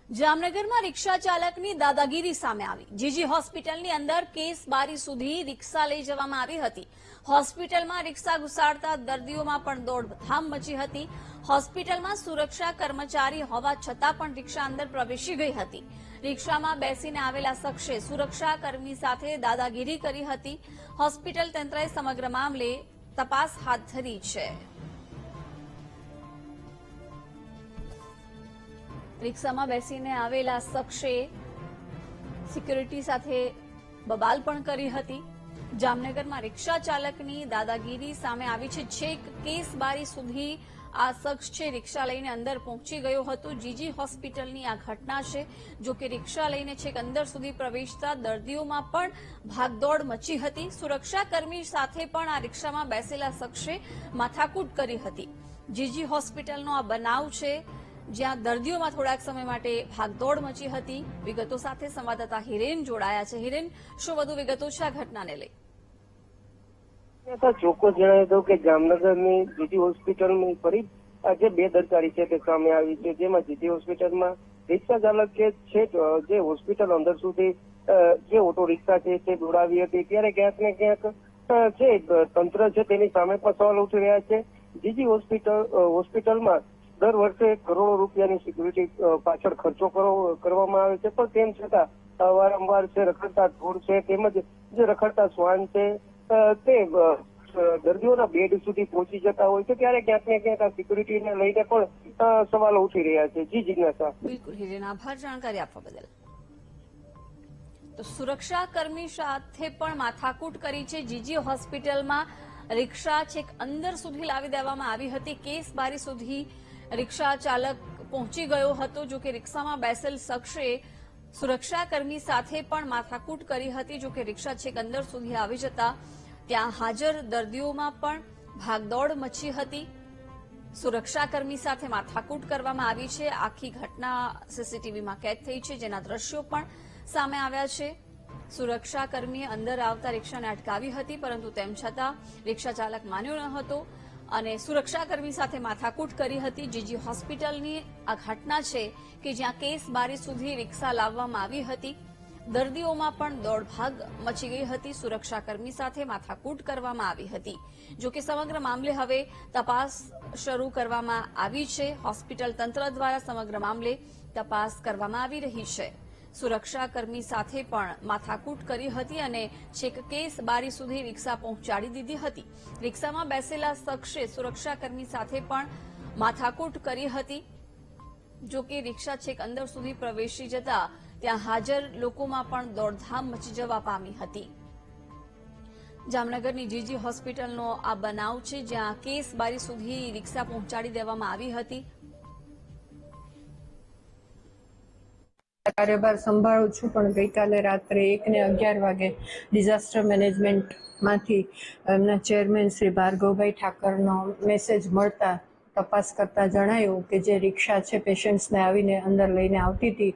જામનગરમાં રિક્ષા ચાલકની દાદાગીરી સામે આવી। જીજી હોસ્પિટલની અંદર કેસ બારી સુધી રિક્ષા લઈ જવામાં આવી હતી। હોસ્પિટલમાં રિક્ષા ઘુસાડતા દર્દીઓમાં પણ દોડધામ મચી હતી। હોસ્પિટલમાં સુરક્ષા કર્મચારી હોવા છતાં પણ રિક્ષા અંદર પ્રવેશી ગઈ હતી। રિક્ષામાં બેસીને આવેલા શખ્સે સુરક્ષા કર્મી સાથે દાદાગીરી કરી હતી। હોસ્પિટલ તંત્રએ સમગ્ર મામલે તપાસ હાથ ધરી છે। રિક્ષામાં બેસીને આવેલા શખ્સે સિક્યુરિટી સાથે બબાલ પણ કરી હતી। જામનગરમાં રિક્ષા ચાલકની દાદાગીરી સામે આવી છે। છેક કેસ બારી સુધી આ શખ્સ છે રિક્ષા લઈને અંદર પહોંચી ગયો હતો। જીજી હોસ્પિટલની આ ઘટના છે। જો કે રિક્ષા લઈને છેક અંદર સુધી પ્રવેશતા દર્દીઓમાં પણ ભાગદોડ મચી હતી। સુરક્ષાકર્મી સાથે પણ આ રિક્ષામાં બેસેલા શખ્સે માથાકૂટ કરી હતી। જીજી હોસ્પિટલનો આ બનાવ છે, જ્યાં દર્દીઓમાં થોડાક સમય માટે ભાગદોડ મચી હતી। વિગતો સાથે સંવાદદાતા હિરેન જોડાયા છે। હિરેન, શું વધુ વિગતો છે આ ઘટનાને લઈ? ચોક્કસ જણાવી દઉં કે જામનગરની જીજી હોસ્પિટલની ફરી આજે બેદરકારી છે તે સામે આવી છે, જેમાં જીજી હોસ્પિટલમાં રિક્ષા ચાલકે છે જે હોસ્પિટલ અંદર સુધી જે ઓટો રિક્ષા છે તે દોડાવી હતી, ત્યારે ક્યાંક ને ક્યાંક જે તંત્ર છે તેની સામે પણ સવાલ ઉઠી રહ્યા છે। જીજી હોસ્પિટલમાં દર વર્ષે કરોડો રૂપિયાની સિક્યુરિટી પાછળ ખર્ચો કરવામાં આવે છે, પણ તેમ છતાં વારંવાર છે રખડતા ઢોર છે તેમજ જે રખડતા શ્વાન છે તે દર્દીઓના બેડ સુધી પહોંચી જતા હોય છે, ત્યારે ક્યાંક ને ક્યાંક આ સિક્યુરિટીને લઈને પણ સવાલો ઉઠી રહ્યા છે। જી જિજ્ઞાસા। બિલકુલ હિરેન, આભાર જાણકારી આપવા બદલ। તો સુરક્ષા કર્મી સાથે પણ માથાકૂટ કરી છે। જીજી હોસ્પિટલમાં રિક્ષા છેક અંદર સુધી લાવી દેવામાં આવી હતી। કેસ બારી સુધી રિક્ષા ચાલક પહોંચી ગયો હતો। જો કે રિક્ષામાં બેસેલ શખ્સે સુરક્ષાકર્મી સાથે પણ માથાકૂટ કરી હતી। જો કે રિક્ષા છેક અંદર સુધી આવી જતા ત્યાં હાજર દર્દીઓમાં પણ ભાગદોડ મચી હતી। સુરક્ષાકર્મી સાથે માથાકૂટ કરવામાં આવી છે। આખી ઘટના સીસીટીવીમાં કેદ થઈ છે, જેના દ્રશ્યો પણ સામે આવ્યા છે। સુરક્ષાકર્મીએ અંદર આવતા રિક્ષાને અટકાવી હતી, પરંતુ તેમ છતાં રિક્ષા ચાલક માન્યો ન હતો અને સુરક્ષાકર્મી સાથે માથાકૂટ કરી હતી। જીજી હોસ્પિટલની આ ઘટના છે કે જ્યાં કેસ બારી સુધી રિક્ષા લાવવામાં આવી હતી। દર્દીઓમાં પણ દોડભાગ મચી ગઈ હતી। સુરક્ષાકર્મી સાથે માથાકૂટ કરવામાં આવી હતી। જો કે સમગ્ર મામલે હવે તપાસ શરૂ કરવામાં આવી છે। હોસ્પિટલ તંત્ર દ્વારા સમગ્ર મામલે તપાસ કરવામાં આવી રહી છે। સુરક્ષાકર્મી સાથે પણ માથાકૂટ કરી હતી અને છેક કેસ બારી સુધી રિક્ષા પહોંચાડી દીધી હતી। રિક્ષામાં બેસેલા શખ્સે સુરક્ષાકર્મી સાથે પણ માથાકૂટ કરી હતી। જો કે રિક્ષા છેક અંદર સુધી પ્રવેશી જતા ત્યાં હાજર લોકોમાં પણ દોડધામ મચી જવા પામી હતી। જામનગરની જીજી હોસ્પિટલનો આ બનાવ છે, જ્યાં કેસ બારી સુધી રિક્ષા પહોંચાડી દેવામાં આવી હતી। કાર્યભાર સંભાળું છું, પણ ગઈકાલે રાત્રે 1 ને 11 વાગે ડિઝાસ્ટર મેનેજમેન્ટમાંથી એમના ચેરમેન શ્રી ભાર્ગવભાઈ ઠાકરનો મેસેજ મળતા તપાસ કરતા જણાયું કે જે રિક્ષા છે પેશન્ટ્સને આવીને અંદર લઈને આવતી હતી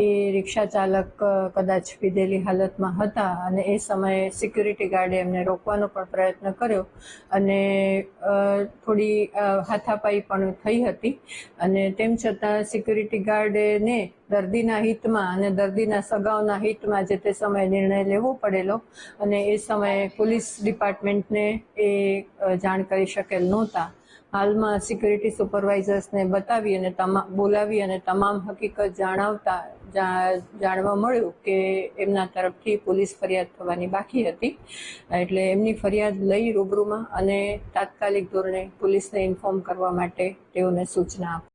એ રિક્ષા ચાલક કદાચ પીધેલી હાલતમાં હતા અને એ સમયે સિક્યુરિટી ગાર્ડે એમને રોકવાનો પણ પ્રયત્ન કર્યો અને થોડી હાથાપાઈ પણ થઈ હતી અને તેમ છતાં સિક્યુરિટી ગાર્ડને દર્દીના હિતમાં અને દર્દીના સગાઓના હિતમાં જે તે સમયે નિર્ણય લેવો પડેલો અને એ સમયે પોલીસ ડિપાર્ટમેન્ટને એ જાણ કરી શકેલ નહોતા। હાલમાં સિક્યુરિટી સુપરવાઇઝર્સને બતાવી અને બોલાવી અને તમામ હકીકત જાણવા મળ્યું કે એમના તરફથી પોલીસ ફરિયાદ થવાની બાકી હતી, એટલે એમની ફરિયાદ લઈ રૂબરૂમાં અને તાત્કાલિક ધોરણે પોલીસને ઇન્ફોર્મ કરવા માટે તેઓને સૂચના આપી।